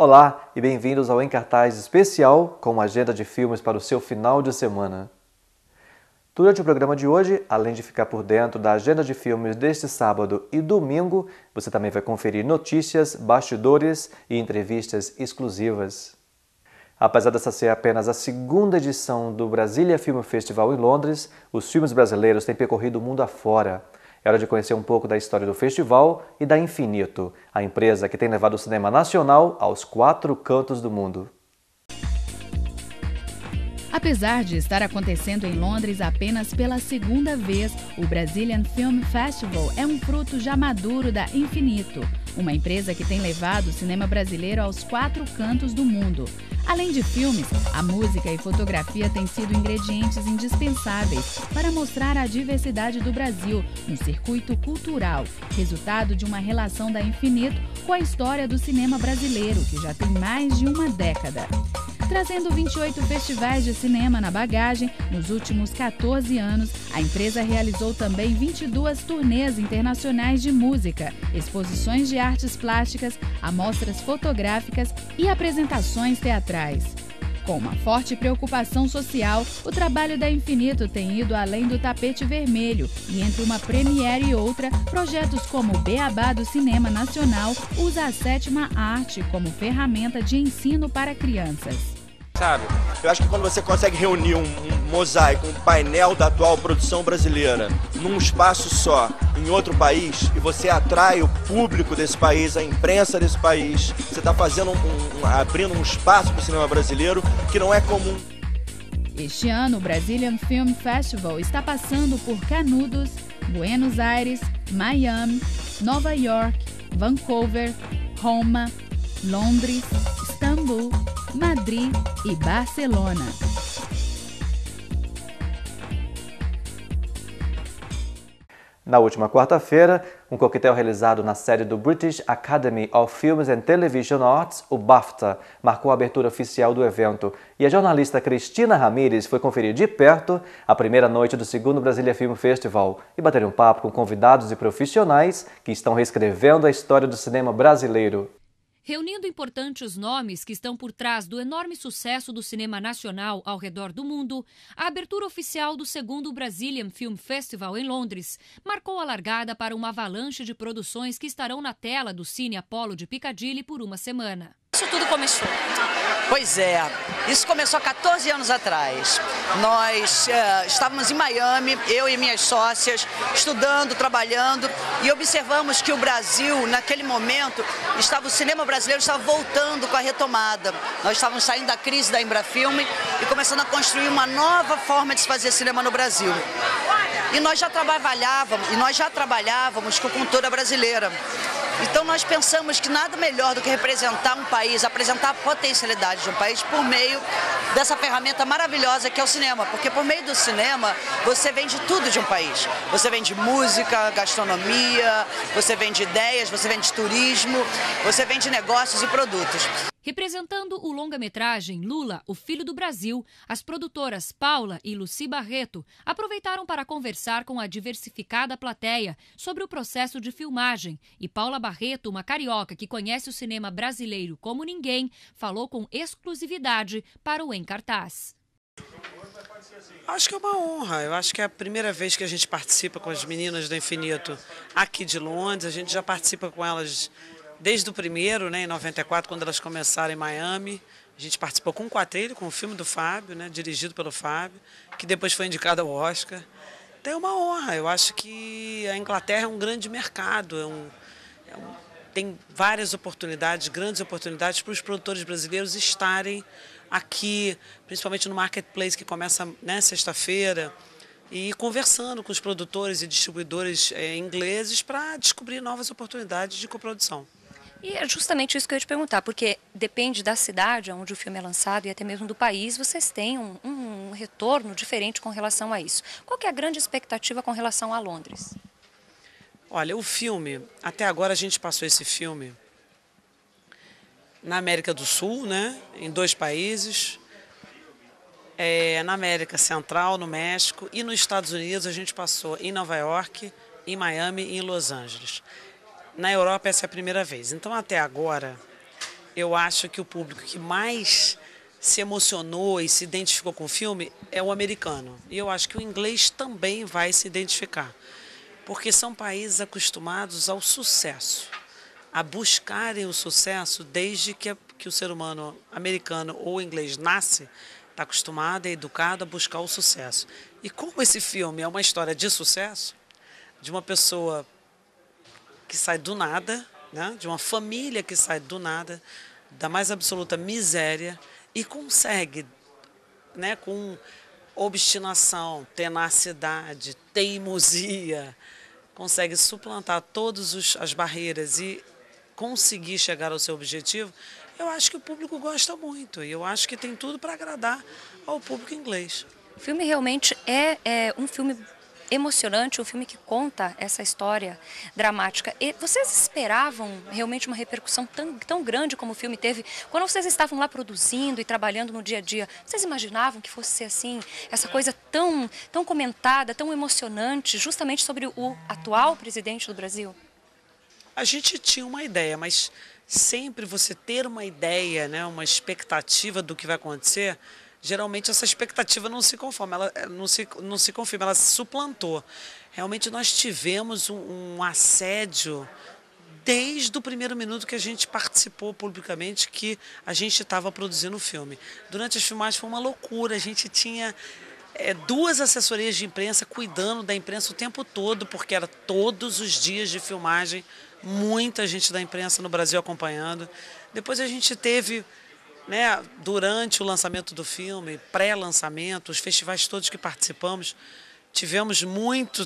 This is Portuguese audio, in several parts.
Olá e bem-vindos ao Em Cartaz especial com uma agenda de filmes para o seu final de semana. Durante o programa de hoje, além de ficar por dentro da agenda de filmes deste sábado e domingo, você também vai conferir notícias, bastidores e entrevistas exclusivas. Apesar dessa ser apenas a segunda edição do Brasília Film Festival em Londres, os filmes brasileiros têm percorrido o mundo afora. É hora de conhecer um pouco da história do festival e da Infinito, a empresa que tem levado o cinema nacional aos 4 cantos do mundo. Apesar de estar acontecendo em Londres apenas pela segunda vez, o Brazilian Film Festival é um fruto já maduro da Infinito, uma empresa que tem levado o cinema brasileiro aos 4 cantos do mundo. Além de filmes, a música e fotografia têm sido ingredientes indispensáveis para mostrar a diversidade do Brasil no circuito cultural, resultado de uma relação da Infinito com a história do cinema brasileiro, que já tem mais de uma década. Trazendo 28 festivais de cinema na bagagem, nos últimos 14 anos, a empresa realizou também 22 turnês internacionais de música, exposições de artes plásticas, amostras fotográficas e apresentações teatrais. Com uma forte preocupação social, o trabalho da Infinito tem ido além do tapete vermelho e entre uma premiere e outra, projetos como o Beabá do Cinema Nacional usa a 7ª arte como ferramenta de ensino para crianças. Sabe? Eu acho que quando você consegue reunir um mosaico, um painel da atual produção brasileira num espaço só, em outro país, e você atrai o público desse país, a imprensa desse país, você está fazendo abrindo um espaço para o cinema brasileiro que não é comum. Este ano, o Brazilian Film Festival está passando por Canudos, Buenos Aires, Miami, Nova York, Vancouver, Roma, Londres, Istambul, Madrid e Barcelona. Na última quarta-feira, um coquetel realizado na sede do British Academy of Films and Television Arts, o BAFTA, marcou a abertura oficial do evento e a jornalista Cristina Ramírez foi conferir de perto a primeira noite do segundo Brasília Film Festival e bater um papo com convidados e profissionais que estão reescrevendo a história do cinema brasileiro. Reunindo importantes nomes que estão por trás do enorme sucesso do cinema nacional ao redor do mundo, a abertura oficial do segundo Brazilian Film Festival em Londres marcou a largada para uma avalanche de produções que estarão na tela do Cine Apollo de Piccadilly por uma semana. Isso tudo começou. Pois é, isso começou há 14 anos atrás. Nós estávamos em Miami, eu e minhas sócias, estudando, trabalhando, e observamos que o Brasil, naquele momento, o cinema brasileiro estava voltando com a retomada. Nós estávamos saindo da crise da Embrafilme e começando a construir uma nova forma de se fazer cinema no Brasil. E nós já trabalhávamos com cultura brasileira. Então nós pensamos que nada melhor do que representar um país, apresentar a potencialidade de um país por meio dessa ferramenta maravilhosa que é o cinema. Porque por meio do cinema você vende tudo de um país. Você vende música, gastronomia, você vende ideias, você vende turismo, você vende negócios e produtos. Representando o longa-metragem Lula, o Filho do Brasil, as produtoras Paula e Lucy Barreto aproveitaram para conversar com a diversificada plateia sobre o processo de filmagem. E Paula Barreto, uma carioca que conhece o cinema brasileiro como ninguém, falou com exclusividade para o Em Cartaz. Acho que é uma honra. Eu acho que é a primeira vez que a gente participa com as meninas do Infinito aqui de Londres. A gente já participa com elas desde o primeiro, em 94, quando elas começaram em Miami. A gente participou com um quadrilho, com o filme do Fábio, dirigido pelo Fábio, que depois foi indicado ao Oscar. Então é uma honra. Eu acho que a Inglaterra é um grande mercado, tem várias oportunidades, grandes oportunidades para os produtores brasileiros estarem aqui, principalmente no Marketplace, que começa sexta-feira, e conversando com os produtores e distribuidores ingleses para descobrir novas oportunidades de coprodução. E é justamente isso que eu ia te perguntar, porque depende da cidade onde o filme é lançado e até mesmo do país, vocês têm um retorno diferente com relação a isso. Qual que é a grande expectativa com relação a Londres? Olha, o filme, até agora a gente passou esse filme na América do Sul, em 2 países, na América Central, no México, e nos Estados Unidos a gente passou em Nova York, em Miami e em Los Angeles. Na Europa essa é a primeira vez. Então até agora eu acho que o público que mais se emocionou e se identificou com o filme é o americano. E eu acho que o inglês também vai se identificar, porque são países acostumados ao sucesso, a buscarem o sucesso desde que o ser humano americano ou inglês nasce, está acostumado, é educado a buscar o sucesso. E como esse filme é uma história de sucesso, de uma pessoa que sai do nada, né, de uma família que sai do nada, da mais absoluta miséria, e consegue, né, com obstinação, tenacidade, teimosia, consegue suplantar todas as barreiras e conseguir chegar ao seu objetivo, eu acho que o público gosta muito. E eu acho que tem tudo para agradar ao público inglês. O filme realmente é um filme emocionante, um filme que conta essa história dramática. E vocês esperavam realmente uma repercussão tão grande como o filme teve? Quando vocês estavam lá produzindo e trabalhando no dia a dia, vocês imaginavam que fosse ser assim, essa coisa tão comentada, tão emocionante, justamente sobre o atual presidente do Brasil? A gente tinha uma ideia, mas sempre você ter uma ideia, né, uma expectativa do que vai acontecer, geralmente essa expectativa não se conforma, ela não se confirma, ela se suplantou. Realmente nós tivemos um assédio desde o primeiro minuto que a gente participou publicamente que a gente estava produzindo o filme. Durante as filmagens foi uma loucura, a gente tinha 2 assessorias de imprensa cuidando da imprensa o tempo todo, porque era todos os dias de filmagem, muita gente da imprensa no Brasil acompanhando. Depois a gente teve, né, durante o lançamento do filme, pré-lançamento, os festivais todos que participamos, tivemos muito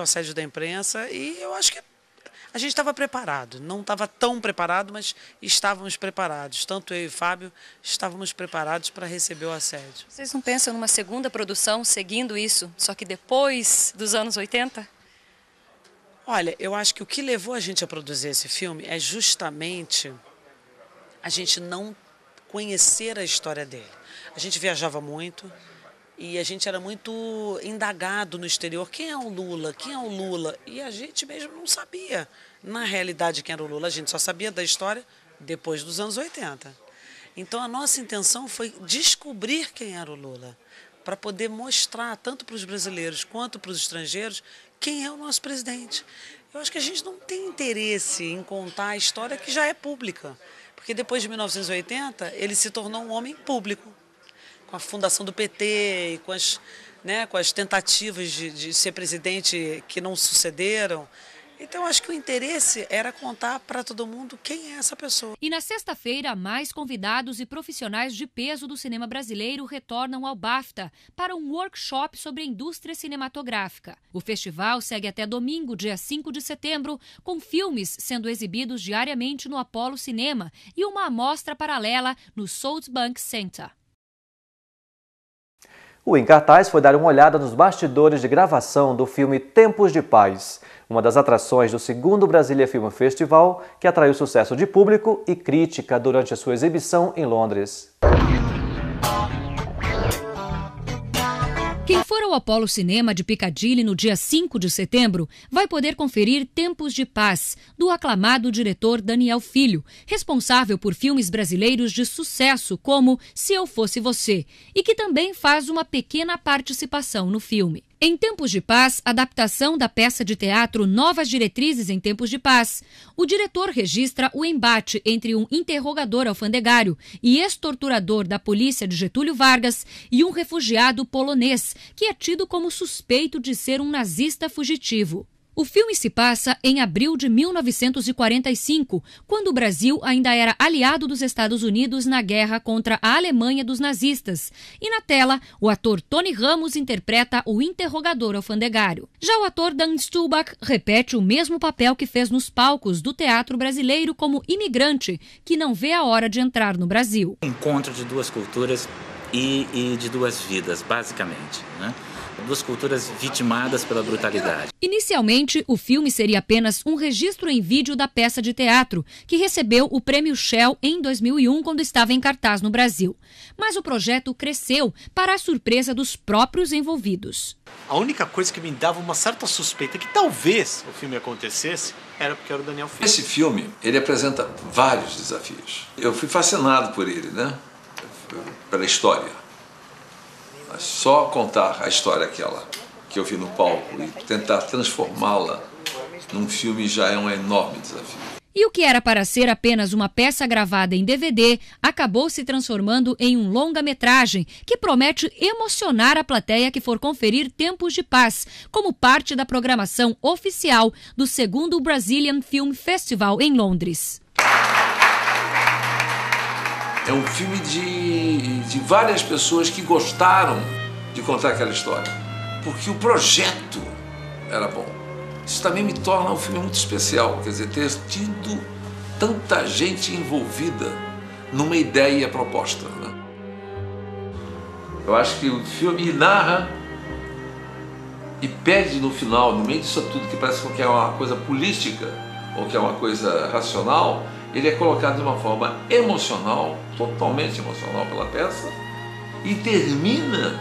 assédio da imprensa e eu acho que a gente estava preparado. Não estava tão preparado, mas estávamos preparados. Tanto eu e o Fábio estávamos preparados para receber o assédio. Vocês não pensam numa segunda produção seguindo isso, só que depois dos anos 80? Olha, eu acho que o que levou a gente a produzir esse filme é justamente a gente não conhecer a história dele. A gente viajava muito e a gente era muito indagado no exterior. Quem é o Lula? Quem é o Lula? E a gente mesmo não sabia, na realidade, quem era o Lula. A gente só sabia da história depois dos anos 80. Então, a nossa intenção foi descobrir quem era o Lula, para poder mostrar, tanto para os brasileiros quanto para os estrangeiros, quem é o nosso presidente. Eu acho que a gente não tem interesse em contar a história que já é pública. Porque depois de 1980, ele se tornou um homem público, com a fundação do PT e com as tentativas de ser presidente que não sucederam. Então, acho que o interesse era contar para todo mundo quem é essa pessoa. E na sexta-feira, mais convidados e profissionais de peso do cinema brasileiro retornam ao BAFTA para um workshop sobre a indústria cinematográfica. O festival segue até domingo, dia 5 de setembro, com filmes sendo exibidos diariamente no Apollo Cinema e uma amostra paralela no Salzbank Center. O Em Cartaz foi dar uma olhada nos bastidores de gravação do filme Tempos de Paz, uma das atrações do 2º Brasília Film Festival, que atraiu sucesso de público e crítica durante a sua exibição em Londres. Quem for ao Apollo Cinema de Piccadilly no dia 5 de setembro vai poder conferir Tempos de Paz, do aclamado diretor Daniel Filho, responsável por filmes brasileiros de sucesso como Se Eu Fosse Você, e que também faz uma pequena participação no filme. Em Tempos de Paz, adaptação da peça de teatro Novas Diretrizes em Tempos de Paz, o diretor registra o embate entre um interrogador alfandegário e ex-torturador da polícia de Getúlio Vargas e um refugiado polonês, que é tido como suspeito de ser um nazista fugitivo. O filme se passa em abril de 1945, quando o Brasil ainda era aliado dos Estados Unidos na guerra contra a Alemanha dos nazistas. E na tela, o ator Tony Ramos interpreta o interrogador alfandegário. Já o ator Dan Stulbach repete o mesmo papel que fez nos palcos do teatro brasileiro como imigrante, que não vê a hora de entrar no Brasil. Encontro de duas culturas e de duas vidas, basicamente, né? duas culturas vitimadas pela brutalidade. Inicialmente, o filme seria apenas um registro em vídeo da peça de teatro, que recebeu o Prêmio Shell em 2001, quando estava em cartaz no Brasil. Mas o projeto cresceu, para a surpresa dos próprios envolvidos. A única coisa que me dava uma certa suspeita que talvez o filme acontecesse era porque era o Daniel Filho. Esse filme, ele apresenta vários desafios. Eu fui fascinado por ele, né? Pela história. Mas só contar a história aquela que eu vi no palco e tentar transformá-la num filme já é um enorme desafio. E o que era para ser apenas uma peça gravada em DVD acabou se transformando em um longa-metragem que promete emocionar a plateia que for conferir Tempos de Paz, como parte da programação oficial do 2º Brazilian Film Festival em Londres. É um filme de várias pessoas que gostaram de contar aquela história, porque o projeto era bom. Isso também me torna um filme muito especial, quer dizer, ter tido tanta gente envolvida numa ideia proposta, né? Eu acho que o filme narra e pede no final, no meio disso tudo, que parece que é uma coisa política ou que é uma coisa racional, ele é colocado de uma forma emocional, totalmente emocional pela peça, e termina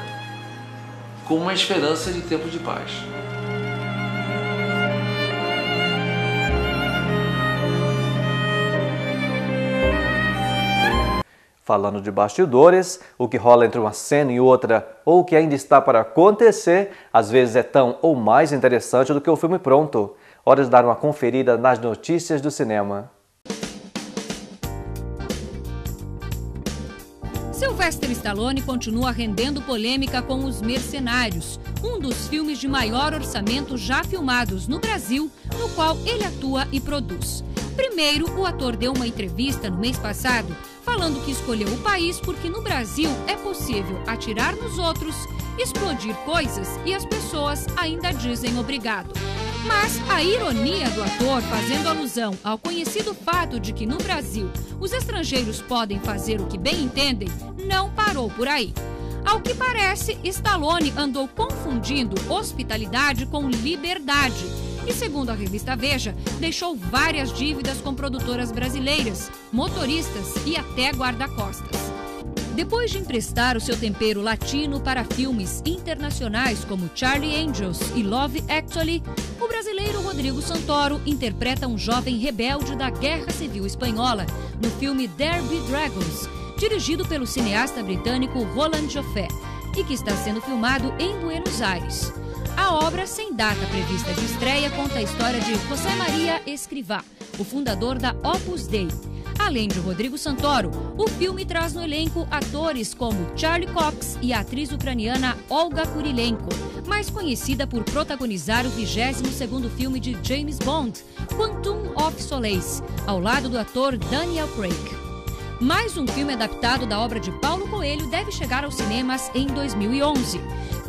com uma esperança de tempo de paz. Falando de bastidores, o que rola entre uma cena e outra, ou o que ainda está para acontecer, às vezes é tão ou mais interessante do que o filme pronto. Hora de dar uma conferida nas notícias do cinema. Sylvester Stallone continua rendendo polêmica com Os Mercenários, um dos filmes de maior orçamento já filmados no Brasil, no qual ele atua e produz. Primeiro, o ator deu uma entrevista no mês passado, falando que escolheu o país porque no Brasil é possível atirar nos outros, explodir coisas e as pessoas ainda dizem obrigado. Mas a ironia do ator, fazendo alusão ao conhecido fato de que no Brasil os estrangeiros podem fazer o que bem entendem, não parou por aí. Ao que parece, Stallone andou confundindo hospitalidade com liberdade e, segundo a revista Veja, deixou várias dívidas com produtoras brasileiras, motoristas e até guarda-costas. Depois de emprestar o seu tempero latino para filmes internacionais como Charlie Angels e Love Actually, o brasileiro Rodrigo Santoro interpreta um jovem rebelde da Guerra Civil Espanhola no filme There Be Dragons, dirigido pelo cineasta britânico Roland Joffé, e que está sendo filmado em Buenos Aires. A obra, sem data prevista de estreia, conta a história de José Maria Escrivá, o fundador da Opus Dei. Além de Rodrigo Santoro, o filme traz no elenco atores como Charlie Cox e a atriz ucraniana Olga Kurilenko, mais conhecida por protagonizar o 22º filme de James Bond, Quantum of Solace, ao lado do ator Daniel Craig. Mais um filme adaptado da obra de Paulo Coelho deve chegar aos cinemas em 2011.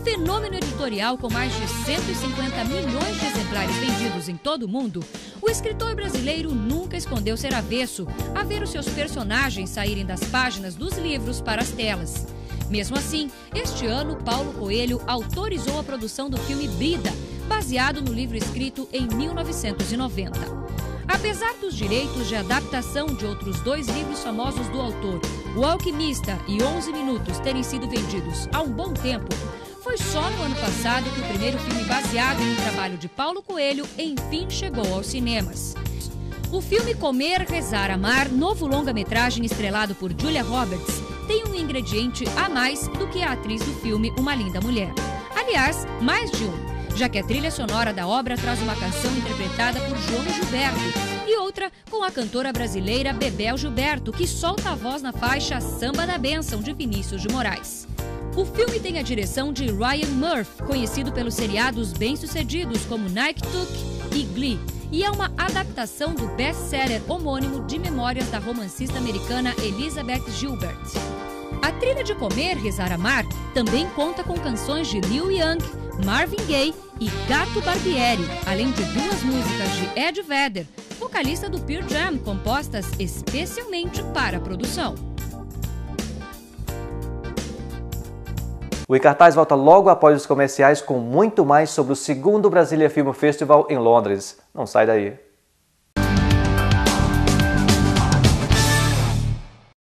Fenômeno editorial com mais de 150 milhões de exemplares vendidos em todo o mundo, o escritor brasileiro nunca escondeu ser avesso a ver os seus personagens saírem das páginas dos livros para as telas. Mesmo assim, este ano, Paulo Coelho autorizou a produção do filme Brida, baseado no livro escrito em 1990. Apesar dos direitos de adaptação de outros 2 livros famosos do autor, O Alquimista e 11 Minutos, terem sido vendidos há um bom tempo, foi só no ano passado que o primeiro filme baseado em um trabalho de Paulo Coelho enfim chegou aos cinemas. O filme Comer, Rezar, Amar, novo longa-metragem estrelado por Julia Roberts, tem um ingrediente a mais do que a atriz do filme Uma Linda Mulher. Aliás, mais de um, já que a trilha sonora da obra traz uma canção interpretada por João Gilberto e outra com a cantora brasileira Bebel Gilberto, que solta a voz na faixa Samba da Bênção, de Vinícius de Moraes. O filme tem a direção de Ryan Murphy, conhecido pelos seriados bem-sucedidos como Nike Tuck e Glee, e é uma adaptação do best-seller homônimo de memórias da romancista americana Elizabeth Gilbert. A trilha de Comer, Rezar, Amar também conta com canções de Neil Young, Marvin Gaye e Gato Barbieri, além de 2 músicas de Ed Vedder, vocalista do Pearl Jam, compostas especialmente para a produção. O Em Cartaz volta logo após os comerciais com muito mais sobre o 2º Brasília Film Festival em Londres. Não sai daí.